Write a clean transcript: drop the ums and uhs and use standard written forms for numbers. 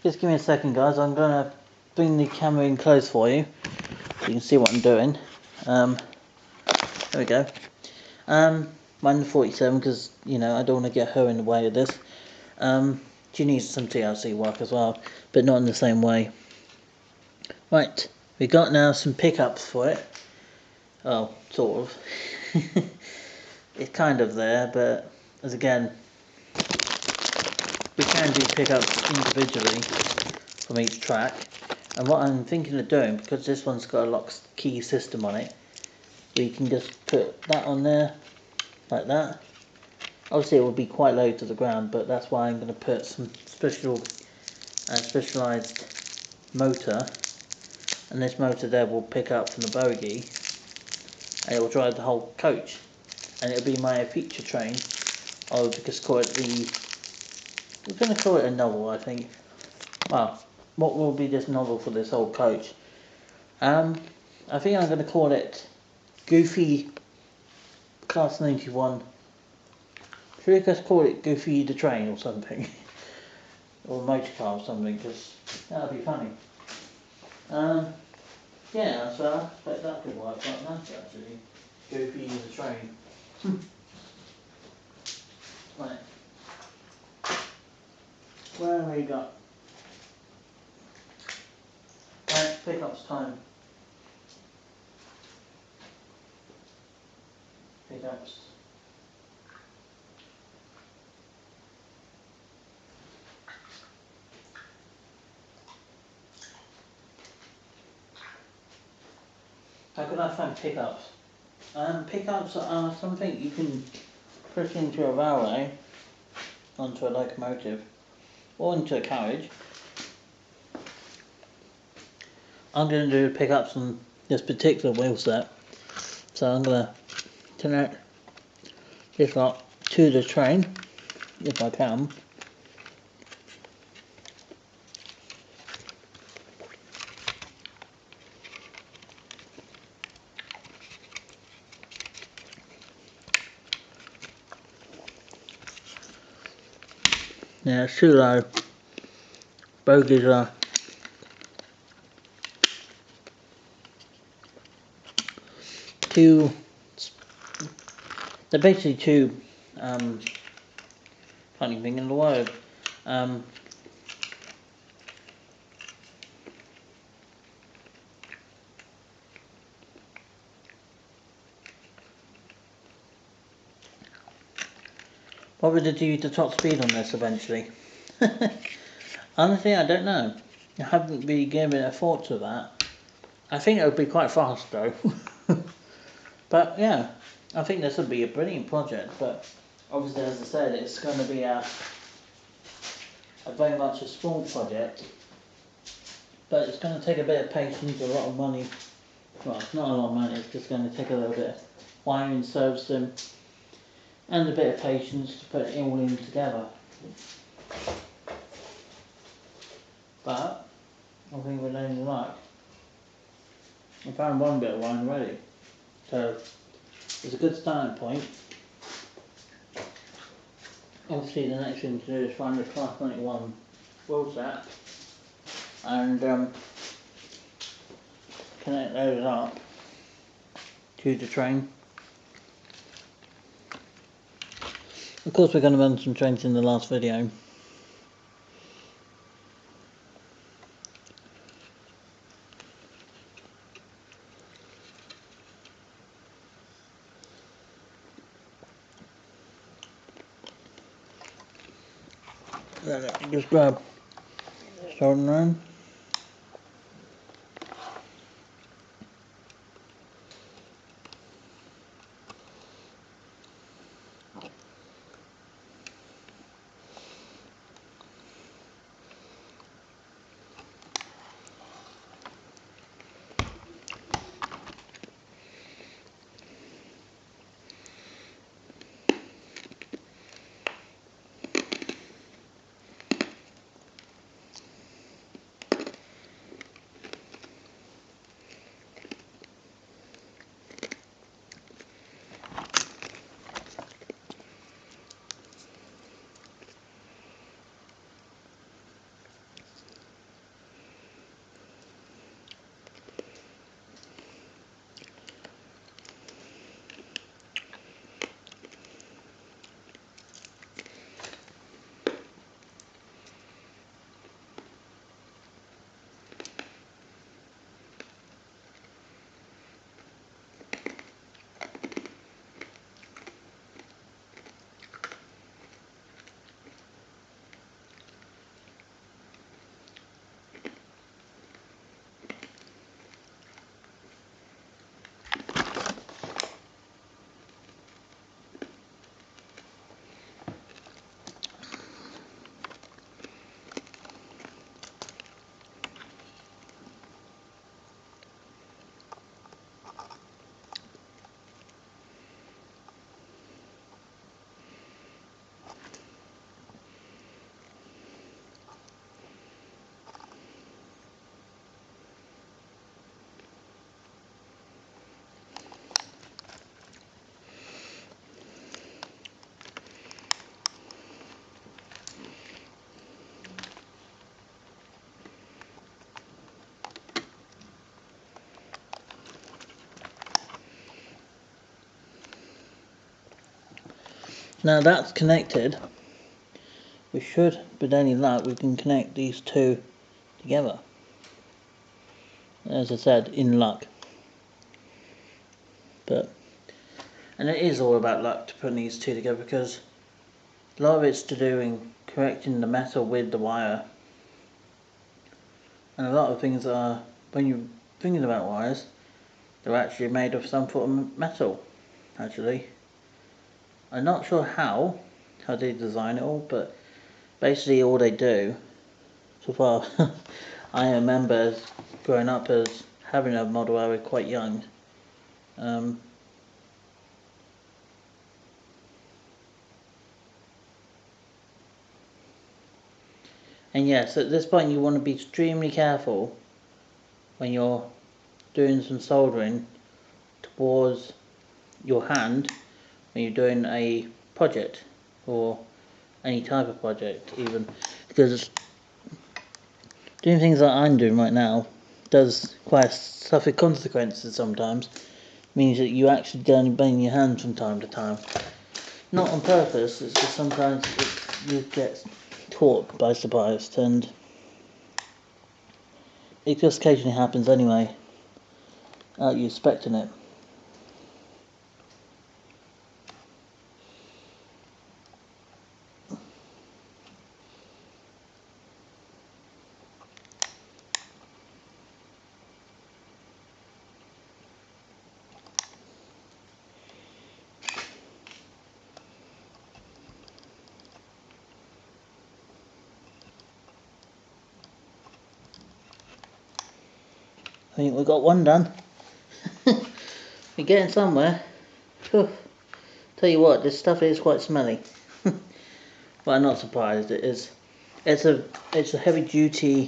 Just give me a second, guys. I'm gonna bring the camera in close for you, so you can see what I'm doing. There we go. Mine 47 because you know I don't want to get her in the way of this. She needs some TLC work as well, but not in the same way. Right, we got now some pickups for it. Oh, sort of. It's kind of there, but as again, we can do pickups individually from each track. And what I'm thinking of doing, because this one's got a lock key system on it, we can just put that on there, like that. Obviously it will be quite low to the ground, but that's why I'm going to put some specialised motor, and this motor there will pick up from the bogie, and it will drive the whole coach, and it'll be my feature train. I would just call it we're going to call it a novel, I think. Well, what will be this novel for this whole coach? I think I'm going to call it Goofy Class 91. Should we just call it Goofy the Train or something? Or a motor car or something, because that would be funny. Yeah, so I expect that could work quite nicely actually. Goofy the Train. Right. Where have we got? Right, pickups time. Pickups. How could I find pickups? Pickups are something you can put into a railway, onto a locomotive, or into a carriage. I'm going to do pickups on this particular wheel set, so I'm going to connect this up to the train, if I can. Yeah, it's too low. Bogies are too. They're basically too. Can't even think of the word. What would they do the top speed on this eventually? Honestly, I don't know. I haven't really given a thought to that. I think it would be quite fast though. But yeah, I think this would be a brilliant project. But obviously, as I said, it's going to be a very much a small project. But it's going to take a bit of patience, a lot of money. Well, it's not a lot of money. It's just going to take a little bit of wiring, servicing, and a bit of patience to put it all in together. But I think we're doing the right. I found one bit of wine already, so it's a good starting point. Obviously the next thing to do is find the Class 91 wheel set and connect those up to the train. Of course we're going to run some trains in the last video. Just grab starting line. Now that's connected. We should, with any luck, we can connect these two together. As I said, in luck. And it is all about luck to put these two together, because a lot of it's to do in connecting the metal with the wire. And a lot of things are, when you're thinking about wires, they're actually made of some sort of metal, actually. I'm not sure how they design it all, but basically all they do, so far, I remember as growing up as having a model when I was quite young. And yes, at this point you want to be extremely careful when you're doing some soldering towards your hand when you're doing a project, or any type of project even, because doing things like I'm doing right now does quite suffer consequences sometimes. Means that you actually go and bang your hand from time to time. Not on purpose, it's just sometimes you get caught by surprise, and it just occasionally happens anyway, without you expecting it. I think we've got one done. We're getting somewhere. Whew. Tell you what, this stuff is quite smelly. But I'm not surprised. It's a heavy duty